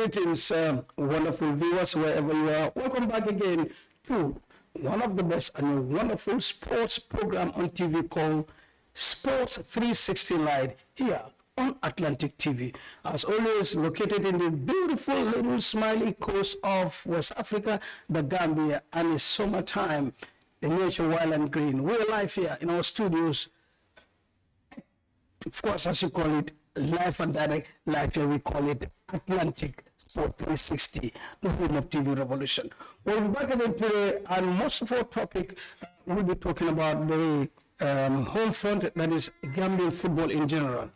Greetings, wonderful viewers, wherever you are. Welcome back again to one of the best and a wonderful sports program on TV called Sports 360 Live here on Atlantic TV. As always, located in the beautiful little smiling coast of West Africa, the Gambia, and it's summertime, the nature wild and green. We're live here in our studios, of course, as you call it, live and direct, live here we call it Atlantic Sport 360, the home of TV revolution. We'll be back again today, and most of our topic, we'll be talking about the home front, that is Gambian football in general.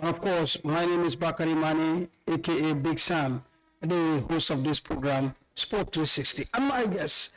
And of course, my name is Bakary Manneh, aka Big Sam, the host of this program, Sport 360. And my guest,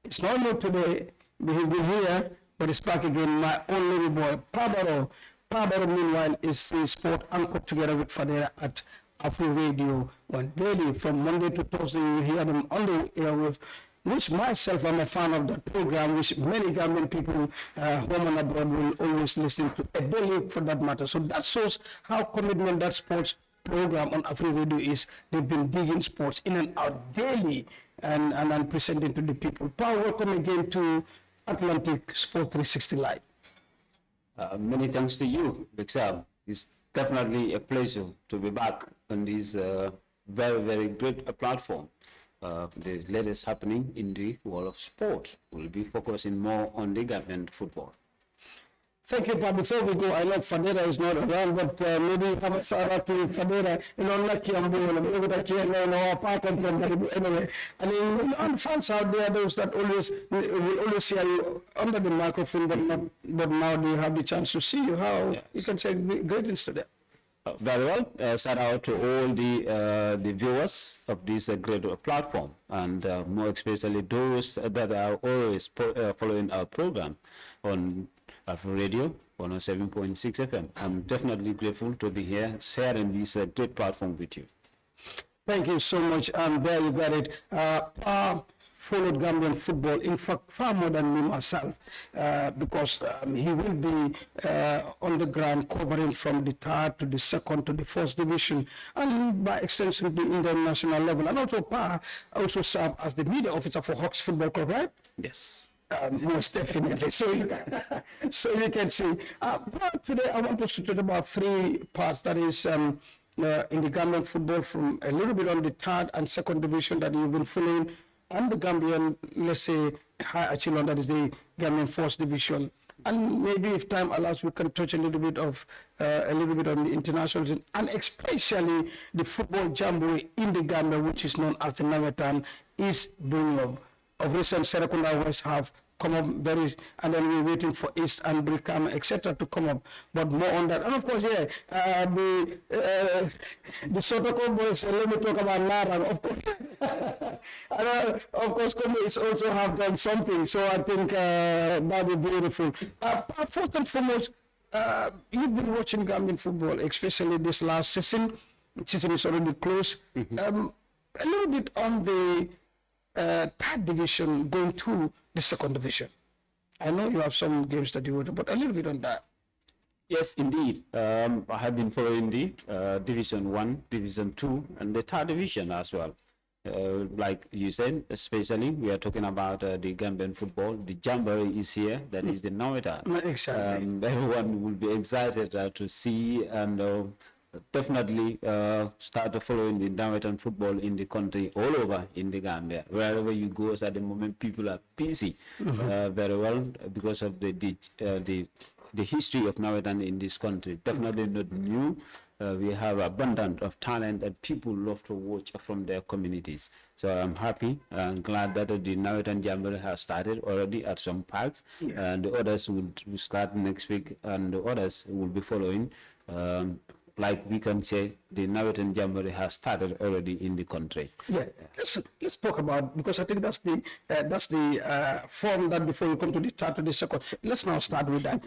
it's not new today, he's been here, but it's back again, my own little boy, Barrow. Barrow, meanwhile, is the sport anchor together with Fadera at Afro Radio on daily from Monday to Thursday. You hear them on the airwaves, which myself, I'm a fan of that program, which many Gambian people home and abroad will always listen to a daily for that matter. So that shows how commitment that sports program on Afro Radio is. They've been digging sports in and out daily and presenting to the people. Paul, welcome again to Atlantic Sport 360 Live. Many thanks to you, Big Sam. It's definitely a pleasure to be back on this very, very great platform. The latest happening in the world of sport. We'll be focusing more on the Gambian football. Thank you, but before we go, I know Fadera is not around, but maybe have a shout out to Fadera. You know, like maybe that you know, apart from them, anyway. And the fans out there, those that will always see you under the microphone, but now they have the chance to see you. How you can say greetings to them. Very well. Shout out to all the viewers of this great platform, and more especially those that are always following our program on Afro Radio 107.6 FM. I'm definitely grateful to be here sharing this great platform with you. Thank you so much. There you got it. Followed Gambian football, in fact, far more than me myself, because he will be on the ground covering from the third to the second to the first division, and by extension the international level. And also, Pa also served as the media officer for Hawks Football Club, right? Yes. Most definitely. So you can see. But today I want us to talk about three parts. That is in the Gambian football, from a little bit on the third and second division that you've been following, and the Gambian, let's say, high echelon, that is the Gambian first division. And maybe if time allows, we can touch a little bit on the international, and especially the football jamboree in the Gambia, which is known as the Nawetan, is bringing up. Of recent, Serekunda West have come up and then we're waiting for East and Brikama, etc. to come up. But more on that. And of course, the Sotoko boys, let me talk about Nara. Of course, and, of course, communities also have done something. So I think that would be beautiful. First and foremost, you've been watching Gambian football, especially this last season. Season is already close. A little bit on the third division going to the second division. I know you have some games that you would, but a little bit on that. Yes, indeed. I have been following the Division 1, Division 2, and the third division as well. Like you said, especially we are talking about the Gambian football. The jamboree is here. That is the Nawetan. Exactly. Everyone will be excited to see and definitely start following the Nawetan football in the country, all over in the Gambia. Wherever you go at the moment, people are busy very well because of the history of Nawetan in this country. Definitely not new. We have abundance of talent that people love to watch from their communities. So I'm happy and glad that the Nawetan Jamboree has started already at some parks, and the others will start next week, and the others will be following. Like we can say, the Nawetan Jamboree has started already in the country. Yeah, let's talk about, because I think that's the form that before you come to the third to the second. Let's now start with that.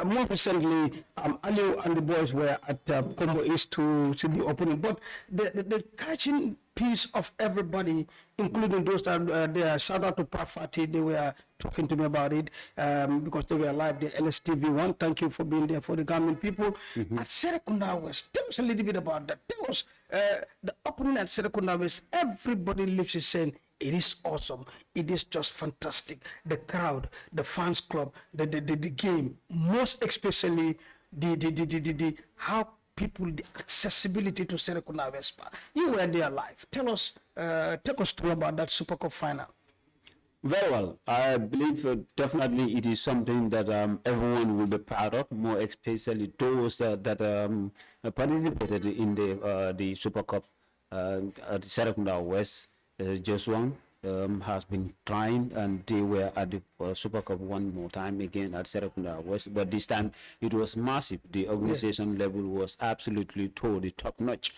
More recently, Aliu and the boys were at Combo East to see the opening, but the catching piece of everybody, including those that there. Shout out to Parfati, they were talking to me about it because they were live, the LSTV1. Thank you for being there for the Gambian people. At Serekunda West, tell us a little bit about that. Tell us the opening at Serekunda West, everybody lives is saying it is awesome. It is just fantastic. The crowd, the fans club, the game, most especially the how people, the accessibility to Serekunda West Park. You were there live. Take us through about that Super Cup final. Very well. I believe definitely it is something that everyone will be proud of, more especially those that participated in the Super Cup at the Serekunda West. Just one has been trying, and they were at the Super Cup one more time again at Serekunda West, but this time it was massive. The organization level was absolutely totally top notch.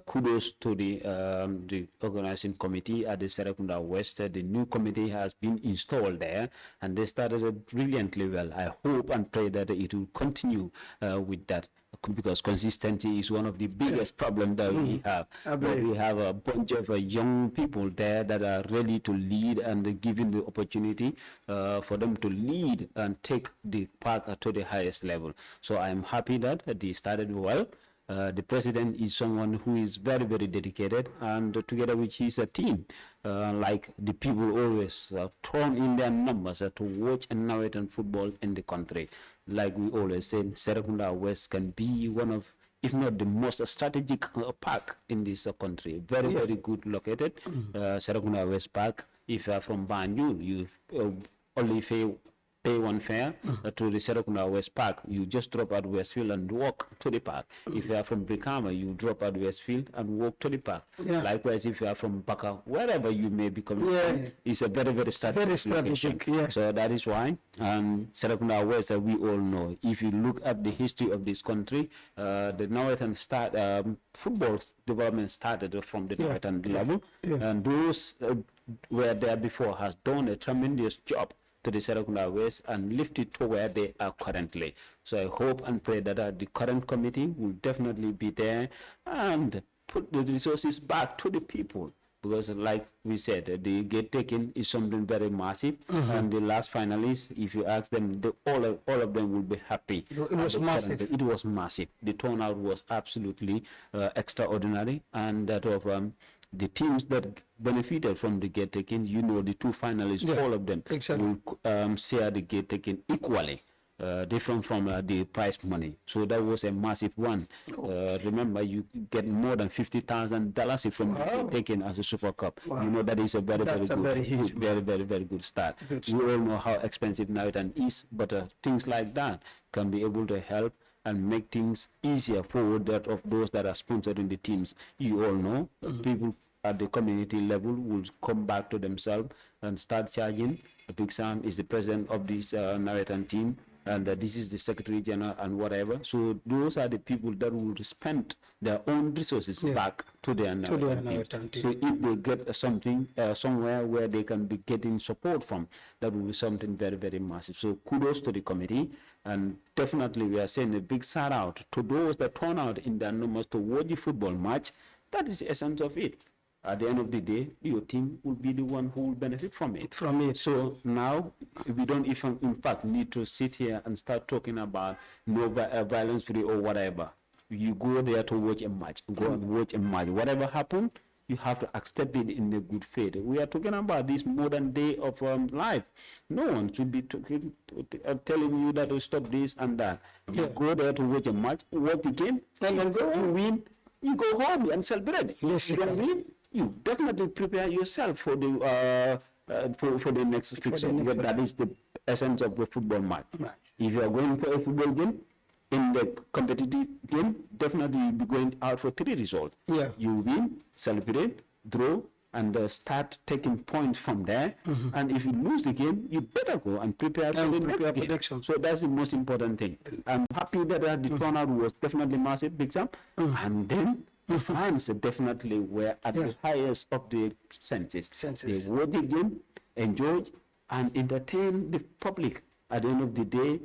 Kudos to the organizing committee at the Serekunda West. The new committee has been installed there, and they started brilliantly well. I hope and pray that it will continue with that, because consistency is one of the biggest problems that we have. But we have a bunch of young people there that are ready to lead, and given the opportunity for them to lead and take the park to the highest level. So I'm happy that they started well. The president is someone who is very, very dedicated, and together with his team, like the people always thrown in their numbers to watch and narrate on football in the country. Like we always say, Serekunda West can be one of, if not the most strategic park in this country. Very, very good located. Serekunda West Park, if you are from Banjul, you only pay one fare to the Serekunda West Park. You just drop at Westfield and walk to the park. If you are from Brikama, you drop at Westfield and walk to the park. Likewise, if you are from Baka, wherever you may be coming from, it's a very, very strategic. So that is why Serekunda West, we all know. If you look at the history of this country, the Northern football development started from the Northern level, and those were there before has done a tremendous job to the Serekunda West and lift it to where they are currently. So I hope and pray that the current committee will definitely be there and put the resources back to the people. Because like we said, the gate taking is something very massive. And the last finalists, if you ask them, all of them will be happy. It was massive. It was massive. The turnout was absolutely extraordinary. And that of the teams that benefited from the gate taking, the two finalists, all of them will share the gate taking equally. Different from the prize money. So that was a massive one. Remember, you get more than $50,000 from taken as a Super Cup. That is a very, very good start. We all know how expensive Navitan is, but things like that can be able to help and make things easier for that of those that are sponsoring the teams. You all know, people at the community level will come back to themselves and start charging. Big Sam is the president of this Navitan team, and this is the Secretary General and whatever. So those are the people that will spend their own resources back to their Navitan team. So if they get something somewhere where they can be getting support from, that will be something very, very massive. So kudos to the committee, and definitely we are saying a big shout out to those that turn out in their numbers to watch the football match. That is the essence of it. At the end of the day, your team will be the one who will benefit from it. So now, we don't even, in fact, need to sit here and start talking about no violence free or whatever. You go there to watch a match. Go and watch a match. Whatever happens, you have to accept it in a good faith. We are talking about this modern day of life. No one should be telling you that to stop this and that. You go there to watch a match, watch the game, and then go and win. You go home and celebrate. Yes, you don't win, you definitely prepare yourself for the next fixture. That is the essence of the football match. If you are going for a football game, in the competitive game, definitely you'll be going out for 3 results. You win, celebrate, draw, and start taking points from there. And if you lose the game, you better go and prepare for the next game. So that's the most important thing. I'm happy that the turnout was definitely massive, big time. And then the fans definitely were at the highest of the senses. They watched the game, enjoyed, and entertained the public. At the end of the day,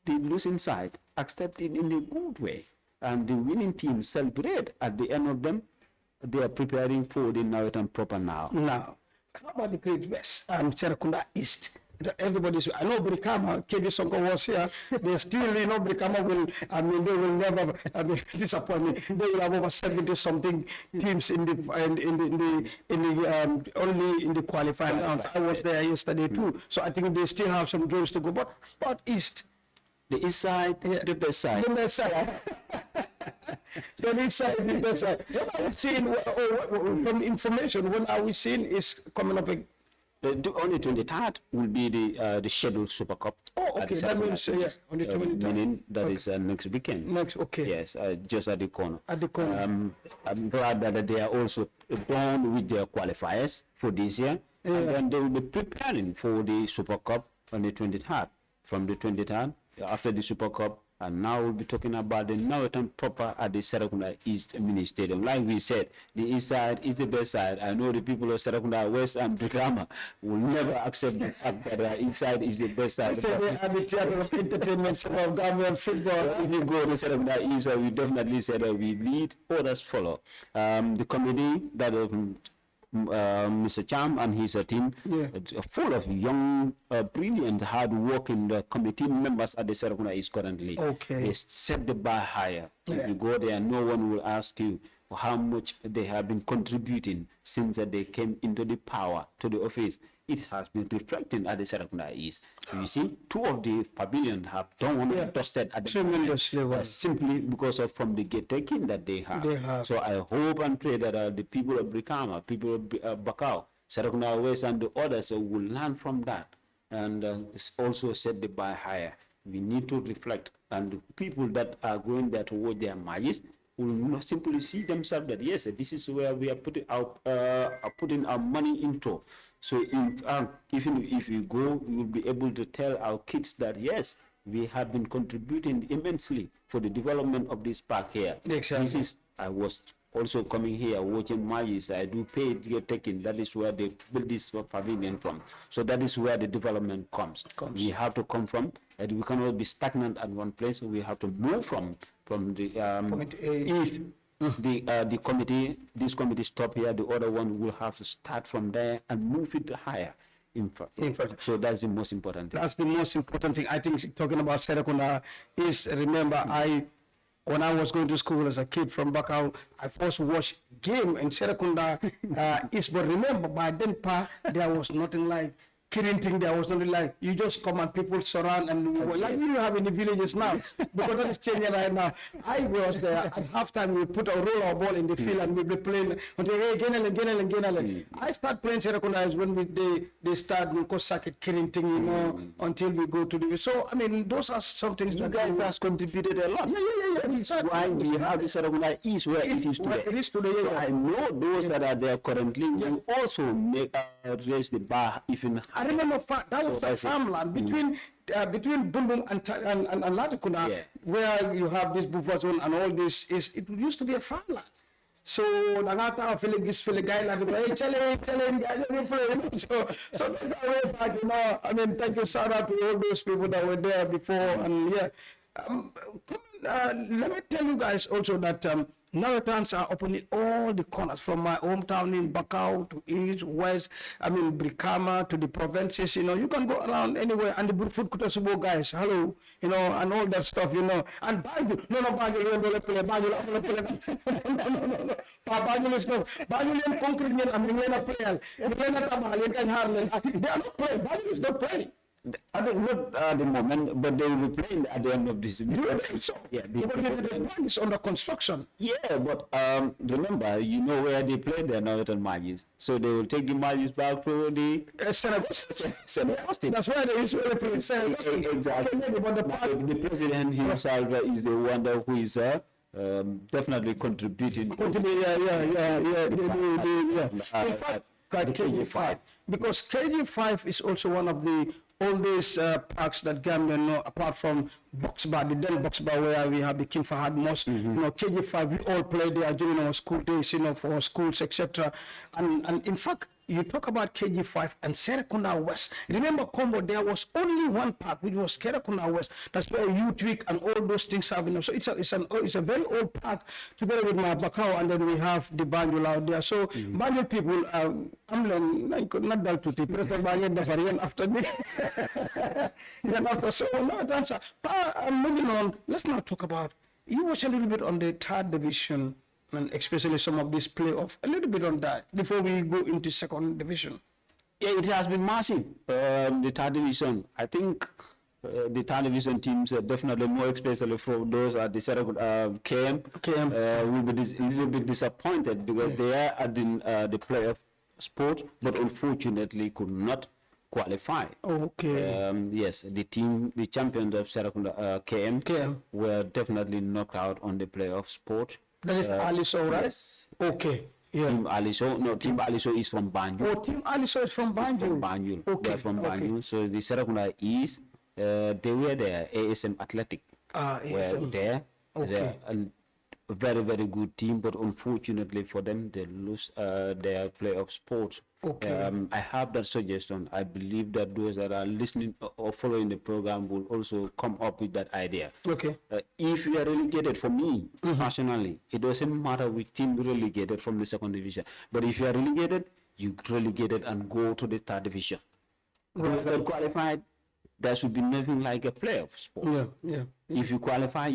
the losing side accepted in a good way. And the winning team celebrate at the end of them. They are preparing for the Navitan proper now. How about the Great West and Serekunda East? that everybody's, I know Brikama, KB Sonko was here, they still, Brikama will, they will never, disappoint me. They will have over 70 something teams in the only in the qualifying round. I was there yesterday too, so I think they still have some games to go. But how about East? The East side, the best side. The best side. So the East side, the best side. What are we seeing from information? What are we seeing is coming up? Only 23rd will be the scheduled Super Cup. Oh, okay. That means on the 23rd. Meaning that is next weekend. Next, okay. Yes, just at the corner. At the corner. I'm glad that they are also done with their qualifiers for this year, and then they will be preparing for the Super Cup on the 23rd. From the 23rd, after the Super Cup, and now we'll be talking about the Northern proper at the Serekunda East Mini Stadium. Like we said, the East side is the best side. I know the people of Serekunda West and Brikama will never accept the fact that the East side is the best side. They are the theater of entertainment of Gambian football. If you go to Serekunda East, we definitely said that we lead, others follow. The committee that Mr. Cham and his team, full of young, brilliant, hard-working committee members at the Serekunda East currently. Okay. They set the bar higher. If you go there, no one will ask you how much they have been contributing since they came into the power, to the office. It has been reflecting at the Serekunda East. You see, 2 of the pavilions have dusted at the tremendously simply because of from the gate taking that they have. So I hope and pray that the people of Brikama, people of Bakau, Serekunda West and the others will learn from that and also set the bar higher. We need to reflect, and the people that are going there to watch their matches will not simply see themselves that yes, this is where we are putting our money into. So even if you go, we will be able to tell our kids that yes, we have been contributing immensely for the development of this park here. Exactly. I was also coming here watching matches. I do pay to get taken. That is where they build this pavilion from. So that is where the development comes. We have to come from, and we cannot be stagnant at one place. We have to move from the point A. If the committee, this committee stop here, the other one will have to start from there and move it higher. In fact. So that's the most important thing. That's the most important thing. I think talking about Serekunda is, remember, when I was going to school as a kid from Bakau, I first watched game in Serekunda East. But remember, by then, there was nothing like Kirinting. There was nothing like, you just come and people surround and like you have in the villages now. Because that is changing right now. I was there at halftime. We put a roll of ball in the field and we be playing until again. I start playing Serekunda is when they start Nkosaki Kirinting, until we go to the. So I mean, those are some things you guys has contributed a lot. That's why we have the Serekunda East where it is today. It is today. So I know those that are there currently will also make raise the bar even. I remember that was a farmland between Bumbum and Latikuna, where you have this buffer zone and all this. It used to be a farmland. So Nagata feeling this guy like challenge guys, so that's the way back, I mean, thank you, shout out to all those people that were there before, and let me tell you guys also that Naratans are opening all the corners from my hometown in Bakau to East, West, Brikama to the provinces, you can go around anywhere, and the food Kutasubo guys, hello, and all that stuff, and Baju, Baju, you don't play, Baju is no, Baju and concrete, and Milena player, Milena Tamal, and Harlan, they are not playing, Baju is not playing. Not at the moment, but they will be playing at the end of this week. So, the plan is under construction. Yeah, but remember, you know where they play their Northern matches. So they will take the matches back to the Senegal. That's why they usually play Senegal. Exactly. But the president himself is the one who is definitely contributing. KG5, because KG5 is also one of the oldest parks that Gambia know, apart from Boxbar, the then Boxbar where we have the King Fahad Mosque. KG5, we all played there during our school days, for our schools, etc. And in fact, you talk about KG5 and Serekunda West. Remember, Combo, there was only one park, which was Serekunda West. That's where Youth Week and all those things have been. So it's a very old park together with my Bakau, and then we have the Banjul out there. So Banjul people, I'm not that to the President Banjul Dafarian after me. Then after, so no answer. But moving on, let's now talk about, you watch a little bit on the third division, and especially some of this playoff, a little bit on that before we go into second division. Yeah, it has been massive. The third division, I think the third division teams are definitely more, especially for those at the KM, will be a little bit disappointed because they are at the playoff sport, but unfortunately could not qualify. Okay. Yes, the champions of Serekunda KM were definitely knocked out on the playoff sport. That is Aliso, right? Yes. Okay. Yeah. Team Aliso is from Banjul. Oh, Team Aliso is from Banjul. From Banjul. Okay. They're from Banjul. So the Serekunda is, they were there. ASM Athletic were there. Okay. They're a very, very good team, but unfortunately for them, they lose their playoff sport. Okay. I have that suggestion. I believe that those that are listening or following the program will also come up with that idea. Okay. If you are relegated, for me personally, it doesn't matter which team relegated from the second division. But if you are relegated, you relegated and go to the third division. If you are qualified, there should be nothing like a playoff sport. Yeah. If you qualify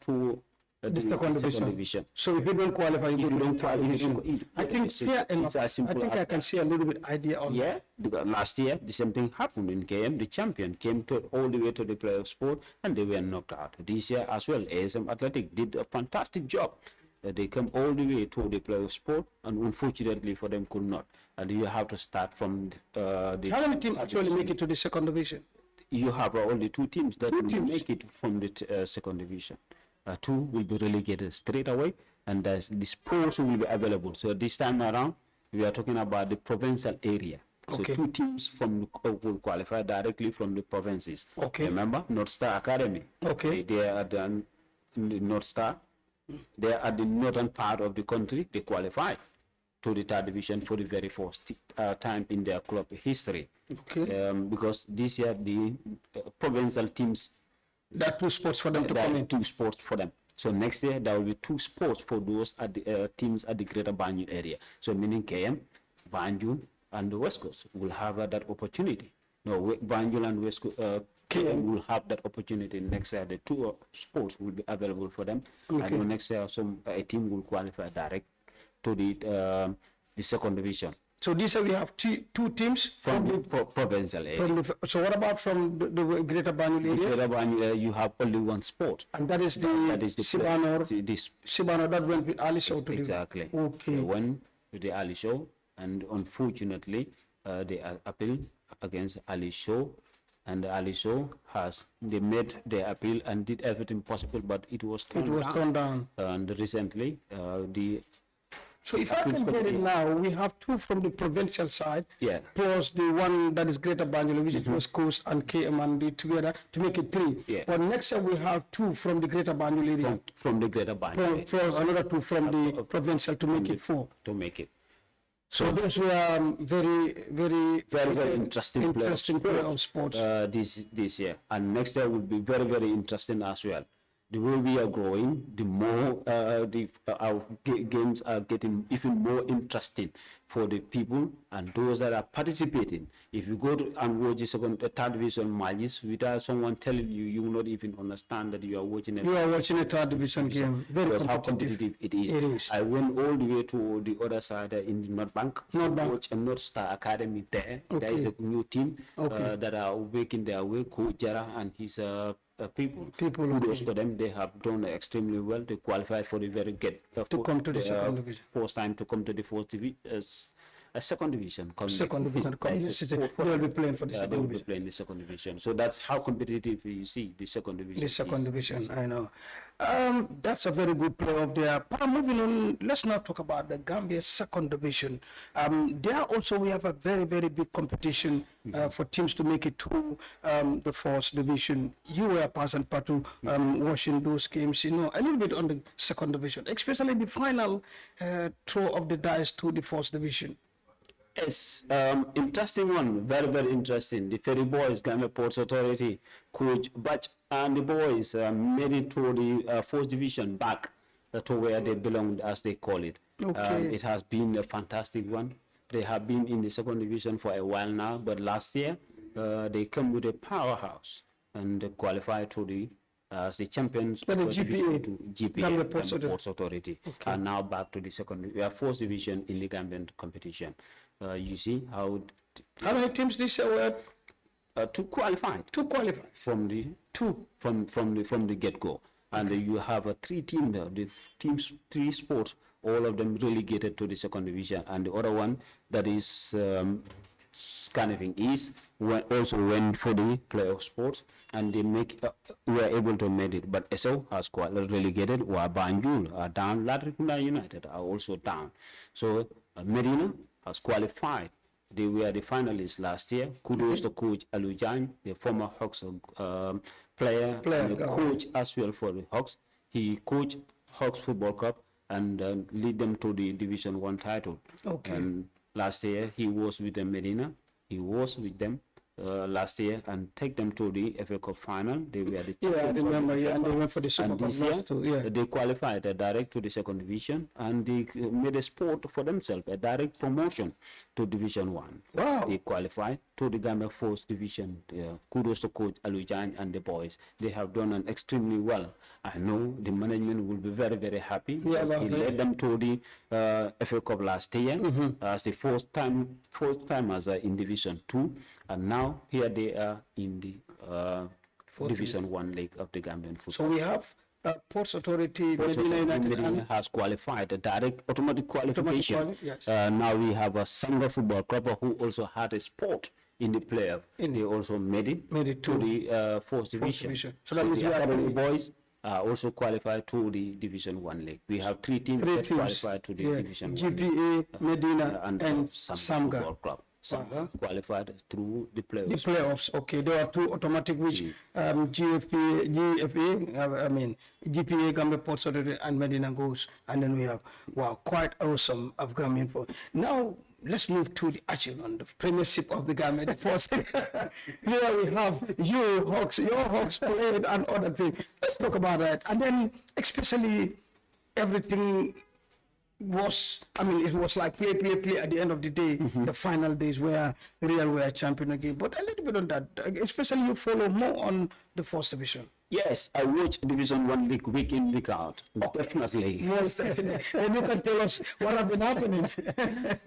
to The second division. So if you don't qualify, you don't qualify. I think fair enough. I think I can see a little bit idea on that. Because last year the same thing happened in KM. The champion came all the way to the playoff sport and they were knocked out. This year as well, ASM Athletic did a fantastic job. They came all the way to the playoff sport and unfortunately for them could not. And you have to start from the. How many teams actually make it to the second division? You have only two teams that will make it from the second division. Two will be relegated straight away, and the sports will be available. So this time around, we are talking about the provincial area. Okay. So two teams will qualify directly from the provinces. Okay. Remember, North Star Academy. Okay. They are at the North Star. They are at the northern part of the country. They qualify to the third division for the very first time in their club history. Okay. Because this year the provincial teams. There are two sports for them to come in. Two sports for them. So next year there will be two sports for those at the teams at the Greater Banjul area. So meaning KM, Banjul, and the West Coast will have that opportunity. No, Banjul and West Coast, KM will have that opportunity next year. The two sports will be available for them. Okay. And next year, a team will qualify direct to the second division. So this year we have two teams from the provincial area. So what about from the Greater Banjul area? Greater Banjul area, you have only one sport. And that is the Sibano. Sibano that went with Ali Show. Exactly. Okay. So went with the Ali Show, and unfortunately, they appeal against Ali Show, and Ali Show they made their appeal and did everything possible, but it was turned down. And recently, So if I can get it now, we have two from the provincial side, plus the one that is Greater Banjul, which is West Coast and KM and D together to make it three. Yeah. But next year we have two from the Greater Banjul area. From the Greater Banjul. Plus another two from the provincial to make it four. To make it. So those were very interesting playoff sports. This year. And next year will be very, very interesting as well. The way we are growing, the more our games are getting even more interesting for the people and those that are participating. If you go and watch the third division matches without someone telling you, you will not even understand that you are watching it. You are watching a third division game. Very competitive. How competitive it is. It is. I went all the way to the other side in the North Bank. Watch a North Star Academy there. Okay. There is a new team that are making their way. Coach Jara and his people kudos to them. They have done extremely well. They qualify for the very come to the second division. First time to come to the fourth division. Second division. Second division. They will be playing for the second division. They will be playing the second division. So that's how competitive you see the second division. The second division, I know. That's a very good playoff there. But moving on, let's now talk about the Gambia second division. There also we have a very, very big competition for teams to make it to the fourth division. You were part and part to watching those games, a little bit on the second division, especially the final throw of the dice to the fourth division. Yes, interesting one. Very, very interesting. The Ferry Boys, Gambia Ports Authority, Coach Batch and the boys made it to the fourth division back to where they belonged, as they call it. Okay. It has been a fantastic one. They have been in the second division for a while now, but last year they came with a powerhouse and they qualified to the as the champions But the of GPA, to GPA, Gambia Ports Gambia Ports Authority, are now back to the second. We are fourth division in the Gambian competition. You see how How many teams this year were to qualify to qualify? from the Two. from the get go, and you have a three team there, the teams, three sports, all of them relegated to the second division, and the other one that is Scanning East also went for the playoff sports, and they were able to make it. But SO has quite relegated, while Banjul are down, Latrikunda United are also down. So Medina has qualified. They were the finalists last year. Kudos to Coach Alujan, the former Hawks player and the coach as well for the Hawks. He coached Hawks Football Club and lead them to the Division 1 title. Okay. And last year he was with the Medina. He was with them last year and take them to the FA Cup final. They were the champions. Yeah, I remember. Yeah, and they went for the Super And Cup this year, too. Yeah. they qualified direct to the second division, and they made a sport for themselves, a direct promotion to Division 1. Wow. They qualified to the Gambia Force Division. Kudos to Coach Alujan and the boys. They have done an extremely well. I know the management will be very, very happy. Yeah, because he led them to the FA Cup last year as the fourth time as in Division 2, and now here they are in the Division 1 league of the Gambian football. So we have Ports Authority, Medina United, Medina and has qualified a direct automatic qualification. yes. Now we have a Sangha Football Club who also had a sport in the playoff. They also made it to the fourth division. So that means the we have Academy three. boys are also qualified to the Division 1 league. We have three teams that qualified to the Division 1 GPA, Medina, and Sangha Samga. Football Club. Sangha qualified through the playoffs. The playoffs, okay. There are two automatic, which GPA, Gambia Ports Authority, and Medina goes, and then we have, wow, quite awesome of Gambian for. Now, let's move to the achievement, the premiership of the Gambian Force. Here we have your Hawks played and other things. Let's talk about that. And then, especially, everything was, it was like play at the end of the day, the final days where Real were champion again. But a little bit on that, especially you follow more on the first division. Yes, I watch Division 1 league week in, week out. Definitely. Yes, definitely. And you can tell us what have been happening.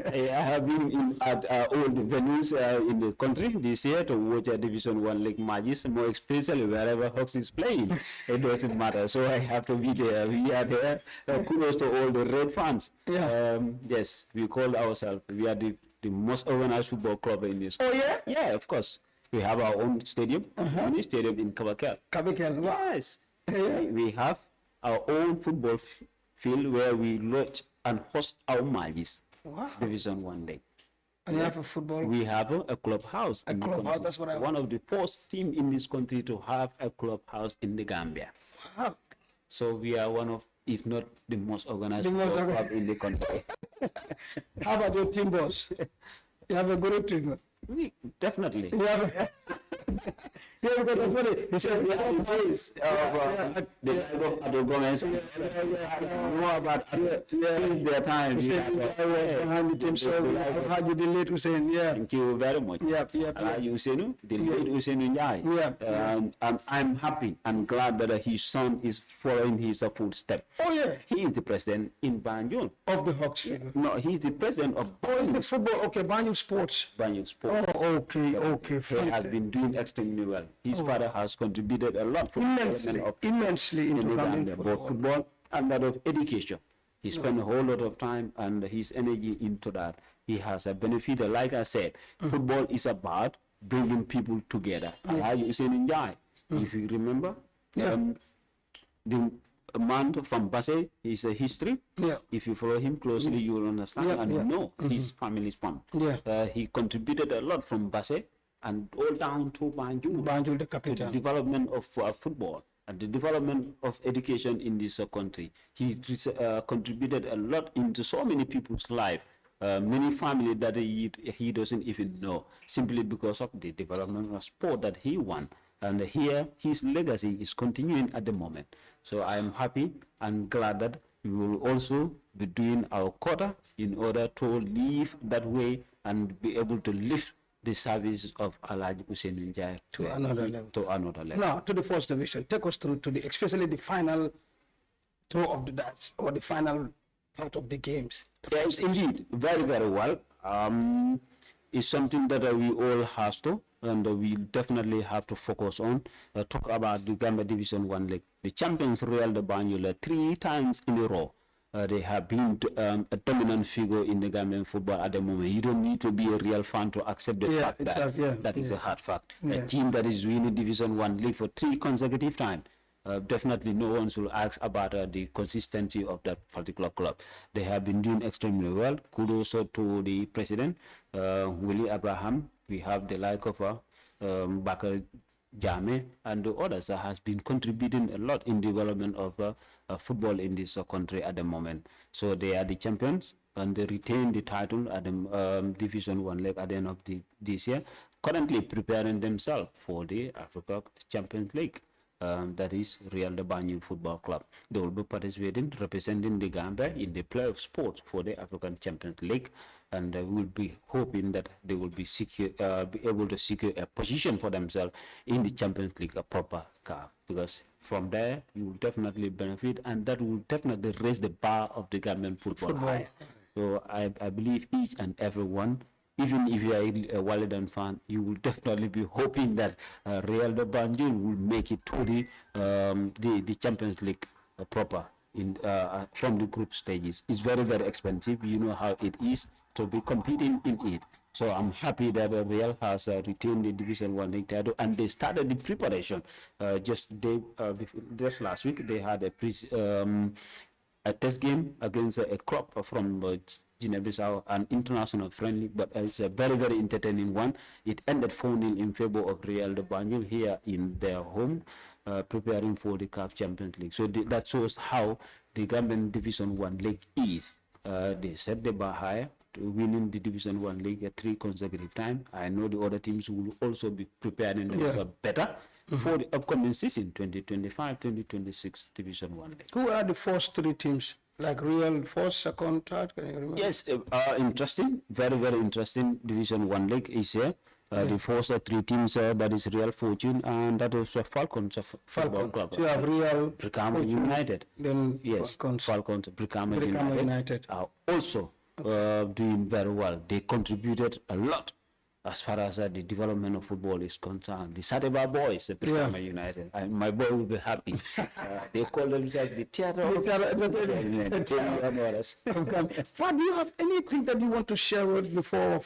I have been at all the venues in the country this year to watch a Division 1 league matches, more especially wherever Hawks is playing. It doesn't matter. So I have to be there. We are there. Kudos to all the Red fans. Yeah. Yes, we call ourselves, we are the most organized football club in this. Oh, yeah? Yeah, of course. We have our own stadium, mini stadium in Kabakel. Kabikel, wow. Yes. We have our own football field where we lodge and host our matches. Wow. Division 1 league. And you have a football. We have a clubhouse. A clubhouse, that's what I One of the first team in this country to have a clubhouse in the Gambia. Wow. So we are one of, if not the most organized football club in the country. How about your team boss? You have a good team. Definitely. You have a... Yeah, because that's what it, he said, The days of the life of Ado Gomez, more about their time. behind the team, so how you delete Hussein, yeah. Thank you very much. Yep. Hussein, the late Hussein Njai. I'm happy and glad that his son is following his footsteps. Oh, yeah. He is the president in Banjul. Of the Hawks. No, he's the president of The football, okay, Banyu Sports. Banjul Sport. Oh, okay, He has been doing extremely well. His father has contributed a lot for the development of immensely into Gambian both football and that of education. He spent a whole lot of time and his energy into that. He has a benefit. Like I said, football is about bringing people together. You say Njai, if you remember, the man from Basse is a history. Yeah. If you follow him closely, you will understand and you know his family's from. Yeah. He contributed a lot from Basse and all down to Banjul. Banjul, the The capital. development of football and the development of education in this country. He contributed a lot into so many people's life many families that he doesn't even know, simply because of the development of sport that he won. And here, his legacy is continuing at the moment. So I am happy and glad that we will also be doing our quota in order to live that way and be able to lift the service of Alhaji Hussein Njai To another level. To another level. Now, to the first division, take us through to especially the final tour of the dance or the final part of the games. Yes, indeed, very, very well. It's something that we all have to, and we definitely have to focus on. Talk about the Gambia Division 1 League. The champions, Real de Banjul, 3 times in a row. They have been a dominant figure in the Gambian football at the moment. You don't need to be a real fan to accept the fact that that is a hard fact. A team that is winning Division 1 League for 3 consecutive times. Definitely no one should ask about the consistency of that particular club. They have been doing extremely well. Kudos to the president, Willie Abraham. We have the like of Bakary Manneh and the others that has been contributing a lot in development of football in this country at the moment. So they are the champions and they retain the title at the Division 1 League at the end of this year, currently preparing themselves for the Africa Champions League. That is Real de Banjul Football Club. They will be participating, representing the Gambia in the playoff sports for the African Champions League, and we will be hoping that they will be able to secure a position for themselves in the Champions League, a proper car, because from there you will definitely benefit, and that will definitely raise the bar of the Gambian football high. So I believe each and every one, even if you are a Walidan fan, you will definitely be hoping that Real de Banjul will make it to the Champions League proper from the group stages. It's very, very expensive. You know how it is to be competing in it. So I'm happy that Real has retained the Division 1 League title, and they started the preparation. Just last week, they had a test game against a club from Guinea-Bissau, an international friendly, but it's a very, very entertaining one. It ended 4-0 in favor of Real de Banjul here in their home, preparing for the CAF Champions League. So that shows how the Gambian Division 1 League is. They set the bar higher, winning the Division 1 League at 3 consecutive times. I know the other teams will also be preparing themselves better for the upcoming season, 2025-2026 Division 1 League. Who are the first 3 teams? Like Real first, second, third? Can you remember? Yes, interesting, very, very interesting. Division 1 League is here. The first 3 teams, that is Real Fortune, and that is Falcons Football Club. So you have Real, Brikama United. Then Yes, Falcons, Brikama United. Are also doing very well. They contributed a lot as far as the development of football is concerned. The Sadeba boys, the Brikama United, my boy will be happy. They call themselves the theater of Fad, do you have anything that you want to share with before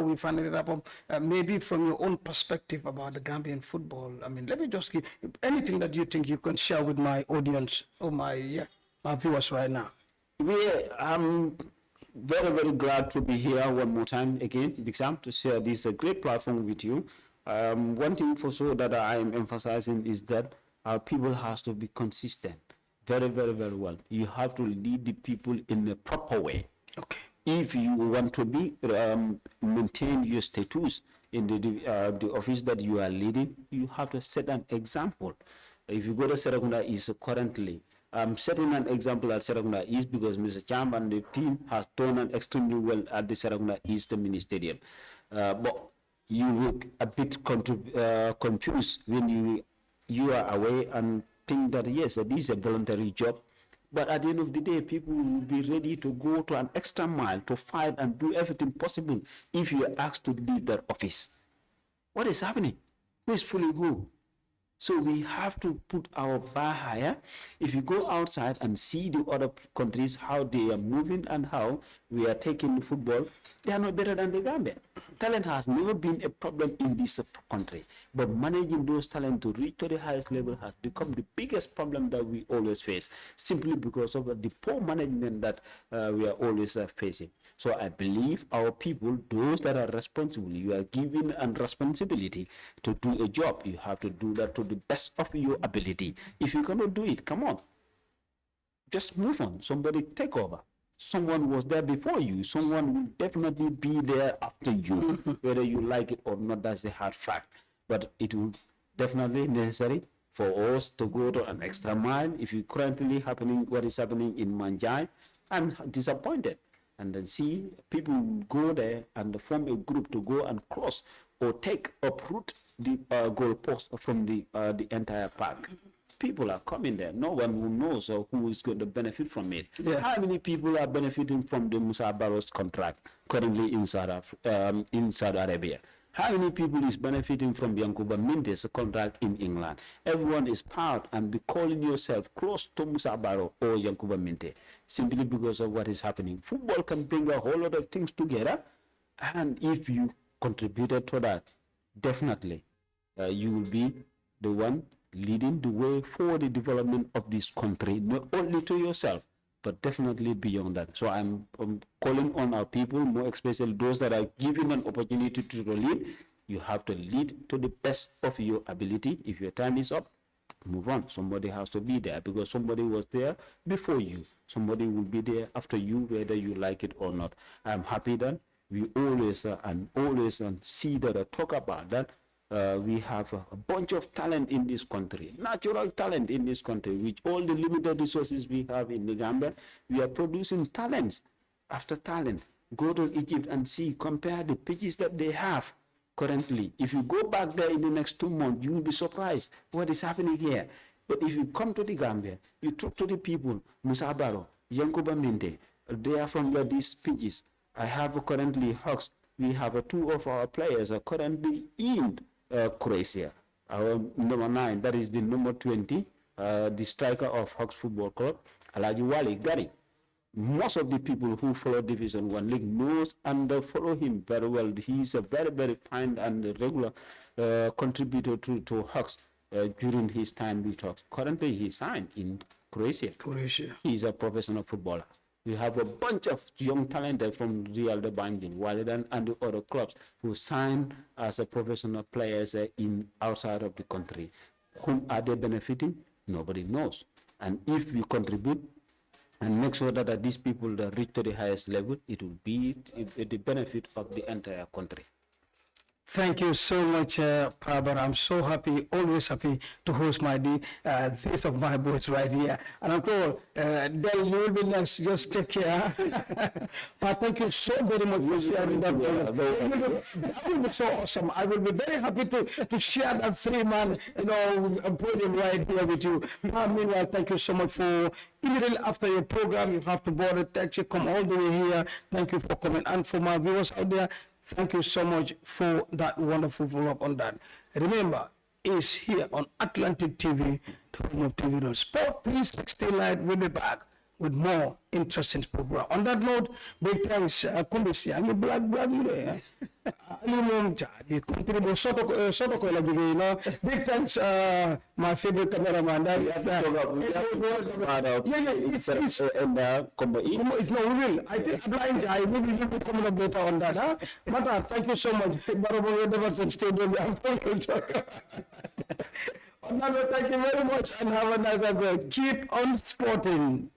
we finally wrap up? Maybe from your own perspective about the Gambian football. I mean, let me just give anything that you think you can share with my audience or my viewers right now. Very, very glad to be here one more time again, Bixam, to share this great platform with you. One thing for sure that I am emphasizing is that our people has to be consistent. Very, very, very well. You have to lead the people in a proper way. Okay. If you want to be maintain your status in the office that you are leading, you have to set an example. If you go to Serakunda East currently, setting an example at Serakunda East because Mr. Cham and the team has done extremely well at the Serakunda East mini stadium. But you look a bit confused when you are away and think that yes, this is a voluntary job. But at the end of the day, people will be ready to go to an extra mile to fight and do everything possible if you are asked to leave that office. What is happening? Peacefully go. So we have to put our bar higher. If you go outside and see the other countries, how they are moving and how we are taking the football, they are not better than the Gambia. Talent has never been a problem in this country, but managing those talents to reach to the highest level has become the biggest problem that we always face, simply because of the poor management that we are always facing. So I believe our people, those that are responsible, you are given a responsibility to do a job. You have to do that to the best of your ability. If you cannot do it, come on. Just move on. Somebody take over. someone was there before you. Someone will definitely be there after you, whether you like it or not. That's the hard fact. But it will definitely necessary for us to go to an extra mile. If you currently happening what is happening in Manjai, I'm disappointed. And then see people go there and form a group to go and cross or uproot the goalpost from the entire park. People are coming there. No one who knows or who is going to benefit from it. Yeah. How many people are benefiting from the Musa Barrow's contract currently in Saudi Arabia? How many people is benefiting from Yankuba Minte's contract in England? Everyone is proud and be calling yourself close to Musa Barrow or Yankuba Minte simply because of what is happening. Football can bring a whole lot of things together, and if you contributed to that, definitely you will be the one leading the way for the development of this country, not only to yourself, but definitely beyond that. So I'm calling on our people, more especially those that are given an opportunity to lead. You have to lead to the best of your ability. If your time is up, move on. Somebody has to be there because somebody was there before you. Somebody will be there after you, whether you like it or not. I'm happy that we always see that or talk about that. We have a bunch of talent in this country, natural talent in this country, with all the limited resources we have in the Gambia. We are producing talents after talent. Go to Egypt and see, compare the pitches that they have currently. If you go back there in the next 2 months, you will be surprised what is happening here. But if you come to the Gambia, you talk to the people, Musa Barrow, Yankuba Minte, they are from these pitches. I have currently Hawks. We have 2 of our players are currently in Croatia. Our number 9, that is the number 20, the striker of Hawks Football Club, Alaji Wali Gari. Most of the people who follow Division 1 League knows and follow him very well. He is a very, very fine and regular contributor to Hawks during his time with Hawks. Currently, he signed in Croatia. He is a professional footballer. We have a bunch of young talent from Real de Bandung, Walidan, and the other clubs who signed as a professional players in outside of the country. Whom are they benefiting? Nobody knows. And if we contribute and make sure that these people that reach to the highest level, it will be the benefit of the entire country. Thank you so much, Pabar. I'm so happy, always happy to host this of my boys right here. And I'm told, Del, you will be next. Just take care. But thank you so very much for sharing that. That will be so awesome. I will be very happy to share that 3-man, podium right here with you. Meanwhile, thank you so much for immediately after your program. You have to board a taxi, come all the way here. Thank you for coming. And for my viewers out there, thank you so much for that wonderful follow-up on that. Remember, it's here on Atlantic TV, the home of TV Sport 360 Live. We'll be back with more interesting program. On that note, big thanks, Kumbisi. I'm a black you there. Big thanks, my favorite cameraman. No, we will. I think blind eye. Maybe we will come up later on that. Huh? But thank you so much. Barrow Stadium. On that note, thank you very much and have a nice day. Keep on sporting.